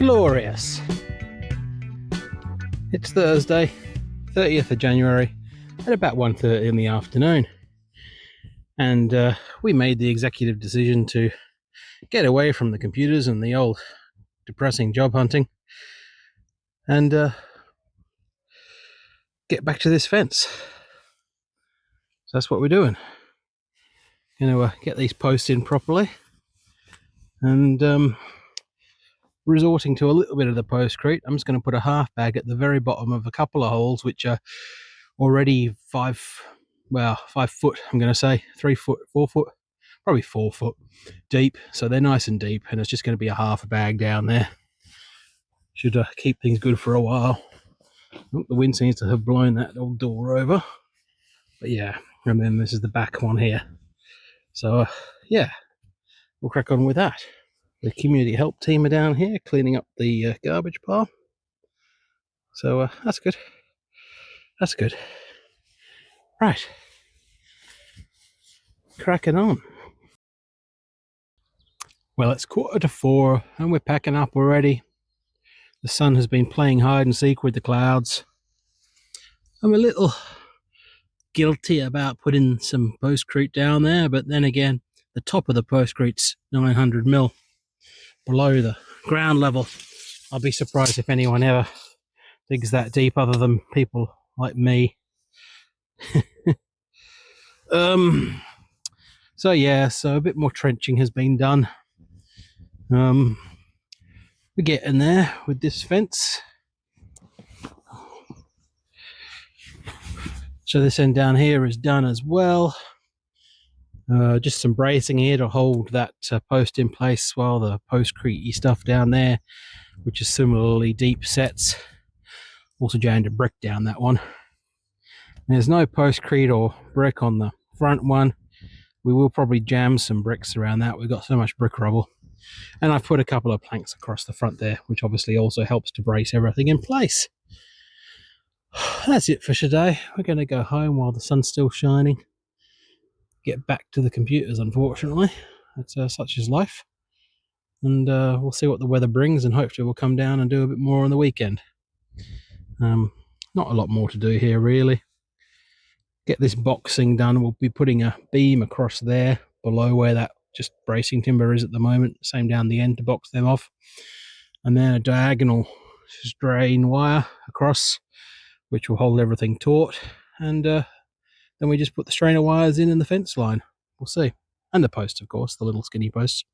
Glorious. It's Thursday, 30th of January at about 1:30 in the afternoon. And we made the executive decision to get away from the computers and the old depressing job hunting and get back to this fence. So that's what we're doing. Going to get these posts in properly and resorting to a little bit of the postcrete. I'm just going to put a half bag at the very bottom of a couple of holes which are already 5 foot, I'm going to say 3 foot, 4 foot, probably 4 foot deep. So they're nice and deep, and it's just going to be a half a bag down there. Should keep things good for a while. Oh, the wind seems to have blown that old door over. But yeah, and then this is the back one here. So yeah, we'll crack on with that. The community help team are down here cleaning up the garbage pile. So that's good. That's good. Right. Cracking on. Well, it's 3:45 and we're packing up already. The sun has been playing hide and seek with the clouds. I'm a little guilty about putting some postcrete down there, but then again, the top of the postcrete's 900 mil below the ground level. I'll be surprised if anyone ever digs that deep other than people like me. So yeah, so a bit more trenching has been done. We're getting there with this fence. So this end down here is done as well. Just some bracing here to hold that post in place while the postcrete stuff down there, which is similarly deep, sets. Also jammed a brick down that one. There's no postcrete or brick on the front one. We will probably jam some bricks around that. We've got so much brick rubble. And I've put a couple of planks across the front there, which obviously also helps to brace everything in place. That's it for today. We're going to go home while the sun's still shining. Get back to the computers, unfortunately. That's such is life. And we'll see what the weather brings, and hopefully we'll come down and do a bit more on the weekend. Not a lot more to do here, really. Get this boxing done. We'll be putting a beam across there below where that just bracing timber is at the moment. Same down the end to box them off. And then a diagonal strain wire across, which will hold everything taut. And then we just put the strainer wires in the fence line. We'll see. And the posts, of course, the little skinny posts.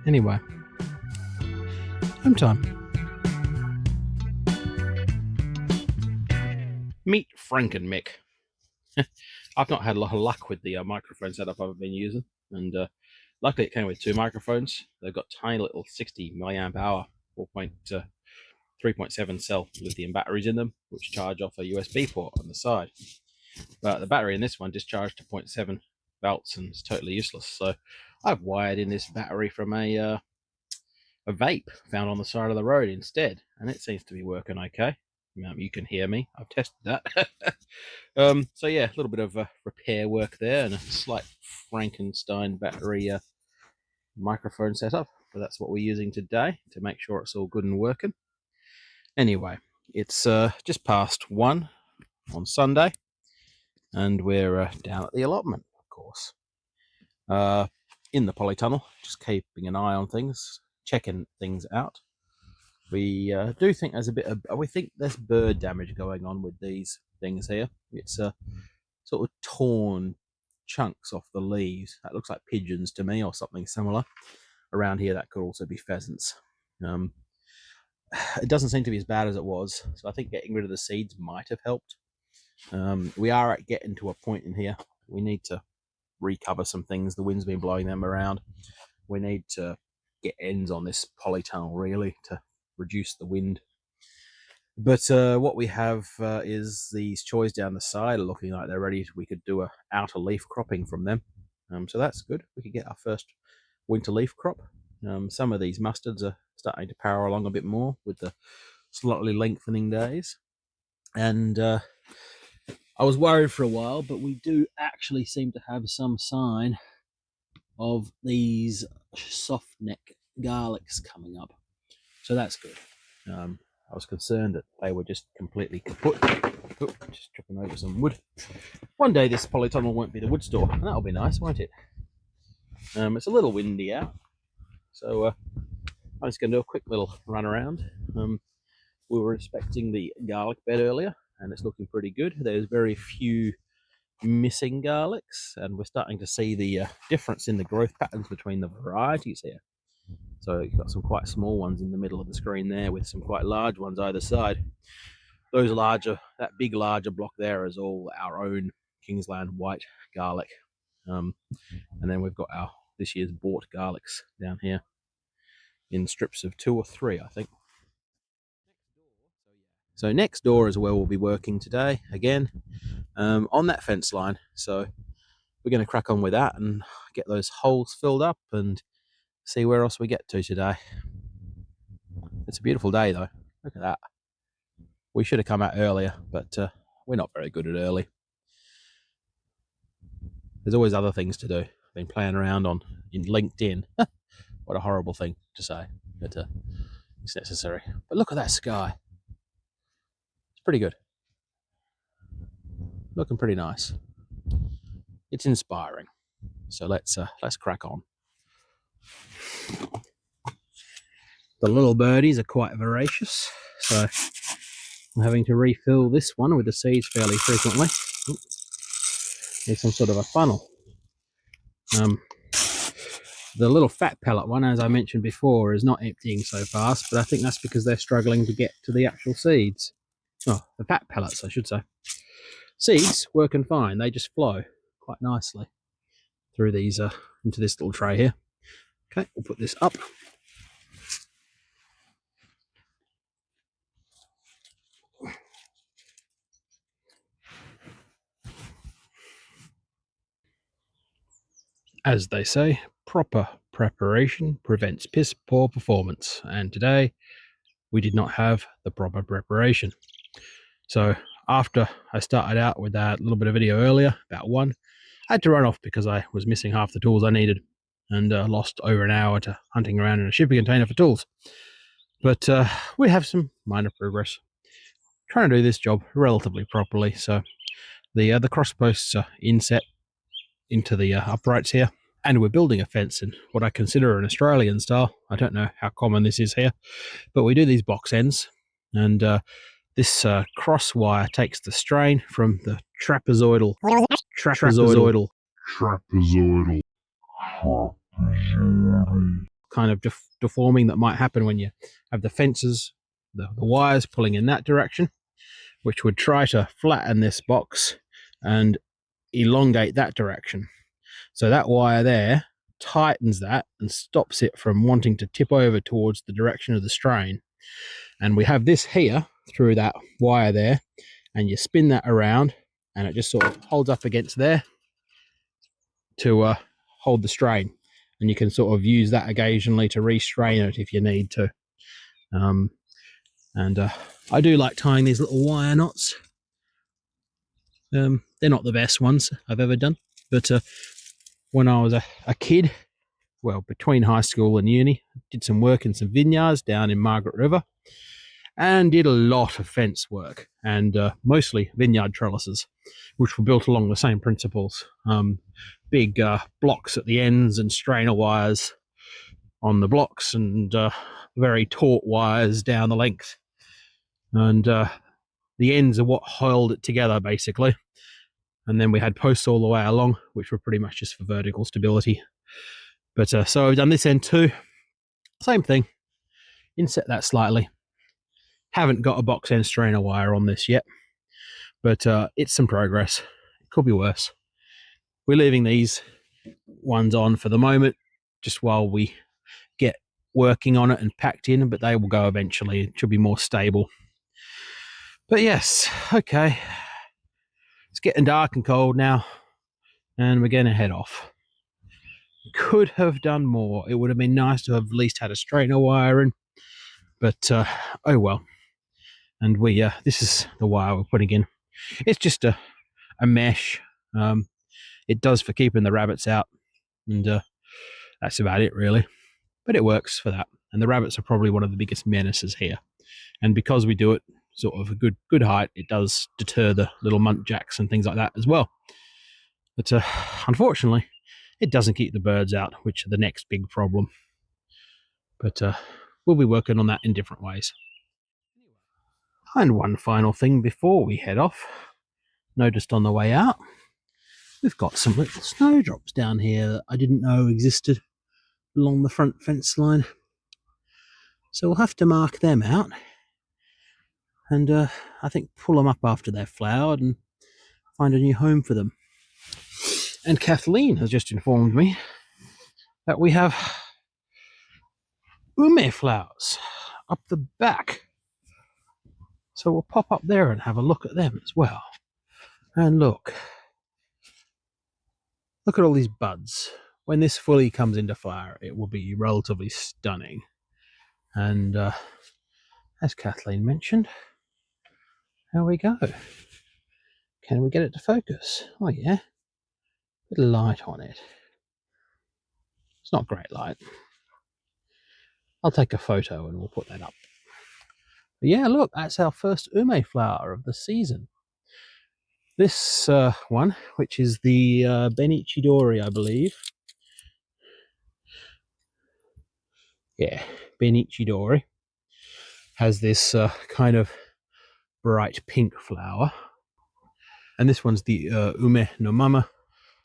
Anyway, home time. Meet frankenmic. I've not had a lot of luck with the microphone setup I've been using, and luckily it came with 2 microphones. They've got tiny little 60 milliamp hour 3.7 cell lithium batteries in them, which charge off a USB port on the side. But the battery in this one discharged to 0.7 volts and it's totally useless. So I've wired in this battery from a vape found on the side of the road instead, and it seems to be working okay. You can hear me. I've tested that. So yeah, a little bit of repair work there and a slight Frankenstein battery microphone setup. But that's what we're using today to make sure it's all good and working. Anyway, it's just past 1 on Sunday, and we're down at the allotment, of course, in the polytunnel, just keeping an eye on things, checking things out. We do think there's we think there's bird damage going on with these things here. It's sort of torn chunks off the leaves. That looks like pigeons to me, or something similar. Around here, that could also be pheasants. It doesn't seem to be as bad as it was, so I think getting rid of the seeds might have helped. We are getting to a point in here. We need to recover some things. The wind's been blowing them around. We need to get ends on this polytunnel, really, to reduce the wind. But what we have is these choys down the side are looking like they're ready. We could do a outer leaf cropping from them. So that's good. We could get our first winter leaf crop. Some of these mustards are starting to power along a bit more with the slightly lengthening days. And I was worried for a while, but we do actually seem to have some sign of these soft neck garlics coming up. So that's good. I was concerned that they were just completely kaput. Oh, just tripping over some wood. One day this polytunnel won't be the wood store, and that'll be nice, won't it? It's a little windy out, so I'm just going to do a quick little run around. We were inspecting the garlic bed earlier, and it's looking pretty good. There's very few missing garlics, and we're starting to see the difference in the growth patterns between the varieties here. So you've got some quite small ones in the middle of the screen there, with some quite large ones either side. Those larger, that big larger block there is all our own Kingsland white garlic, and then we've got our this year's bought garlics down here in strips of 2 or 3, I think. So next door is where we'll be working today again, on that fence line. So we're going to crack on with that and get those holes filled up and see where else we get to today. It's a beautiful day though. Look at that. We should have come out earlier, but we're not very good at early. There's always other things to do. I've been playing around in LinkedIn. What a horrible thing to say, but it's necessary. But look at that sky. It's pretty good. Looking pretty nice. It's inspiring. So let's crack on. The little birdies are quite voracious, so I'm having to refill this one with the seeds fairly frequently. Need some sort of a funnel. The little fat pellet one, as I mentioned before, is not emptying so fast, but I think that's because they're struggling to get to the actual seeds. Oh, the fat pellets, I should say. Seeds working fine. They just flow quite nicely through these into this little tray here. Okay, we'll put this up. As they say, proper preparation prevents piss poor performance, and today we did not have the proper preparation. So after I started out with that little bit of video earlier, about 1, I had to run off because I was missing half the tools I needed, and lost over an hour to hunting around in a shipping container for tools. But we have some minor progress. Trying to do this job relatively properly. So the cross posts are inset into the uprights here, and we're building a fence in what I consider an Australian style. I don't know how common this is here, but we do these box ends, and this cross wire takes the strain from the trapezoidal kind of deforming that might happen when you have the fences, the wires pulling in that direction, which would try to flatten this box and elongate that direction. So that wire there tightens that and stops it from wanting to tip over towards the direction of the strain. And we have this here through that wire there, and you spin that around and it just sort of holds up against there to hold the strain. And you can sort of use that occasionally to restrain it if you need to. I do like tying these little wire knots. They're not the best ones I've ever done, but when I was a kid, well, between high school and uni, did some work in some vineyards down in Margaret River, and did a lot of fence work, and mostly vineyard trellises, which were built along the same principles. Big blocks at the ends and strainer wires on the blocks, and very taut wires down the length. And the ends are what held it together, basically. And then we had posts all the way along, which were pretty much just for vertical stability. But so I've done this end too. Same thing. Inset that slightly. Haven't got a box end strainer wire on this yet, but it's some progress. It could be worse. We're leaving these ones on for the moment, just while we get working on it and packed in, but they will go eventually. It should be more stable. But yes, okay. It's getting dark and cold now, and we're going to head off. Could have done more. It would have been nice to have at least had a strainer wire in, but oh well. And we this is the wire we're putting in. It's just a mesh. It does for keeping the rabbits out, and that's about it really. But it works for that. and the rabbits are probably one of the biggest menaces here. And because we do it sort of a good height, it does deter the little muntjacs and things like that as well. But unfortunately, it doesn't keep the birds out, which are the next big problem. But we'll be working on that in different ways. And one final thing before we head off, noticed on the way out, we've got some little snowdrops down here that I didn't know existed along the front fence line. So we'll have to mark them out and I think pull them up after they've flowered and find a new home for them. And Kathleen has just informed me that we have ume flowers up the back. So we'll pop up there and have a look at them as well. And look at all these buds. When this fully comes into flower, it will be relatively stunning. And as Kathleen mentioned, there we go. Can we get it to focus? Oh yeah, bit of light on it. It's not great light. I'll take a photo and we'll put that up. But yeah, look, that's our first ume flower of the season. This one, which is the Benichidori, I believe. Yeah, Benichidori, has this kind of bright pink flower. And this one's the Ume no Mama,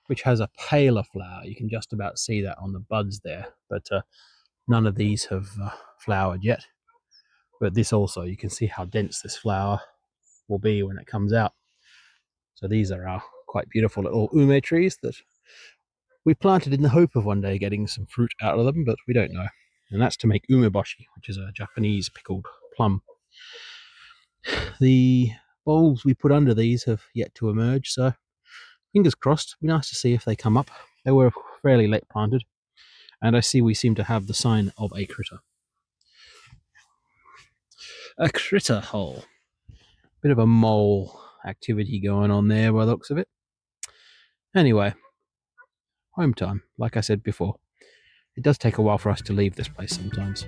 which has a paler flower. You can just about see that on the buds there. But none of these have flowered yet. But this also, you can see how dense this flower will be when it comes out. So these are our quite beautiful little ume trees that we planted in the hope of one day getting some fruit out of them, but we don't know. And that's to make umeboshi, which is a Japanese pickled plum. The bulbs we put under these have yet to emerge, so fingers crossed. It'd be nice to see if they come up. They were fairly late planted, and I see we seem to have the sign of a critter. A critter hole. Bit of a mole activity going on there by the looks of it. Anyway, home time. Like I said before, it does take a while for us to leave this place sometimes.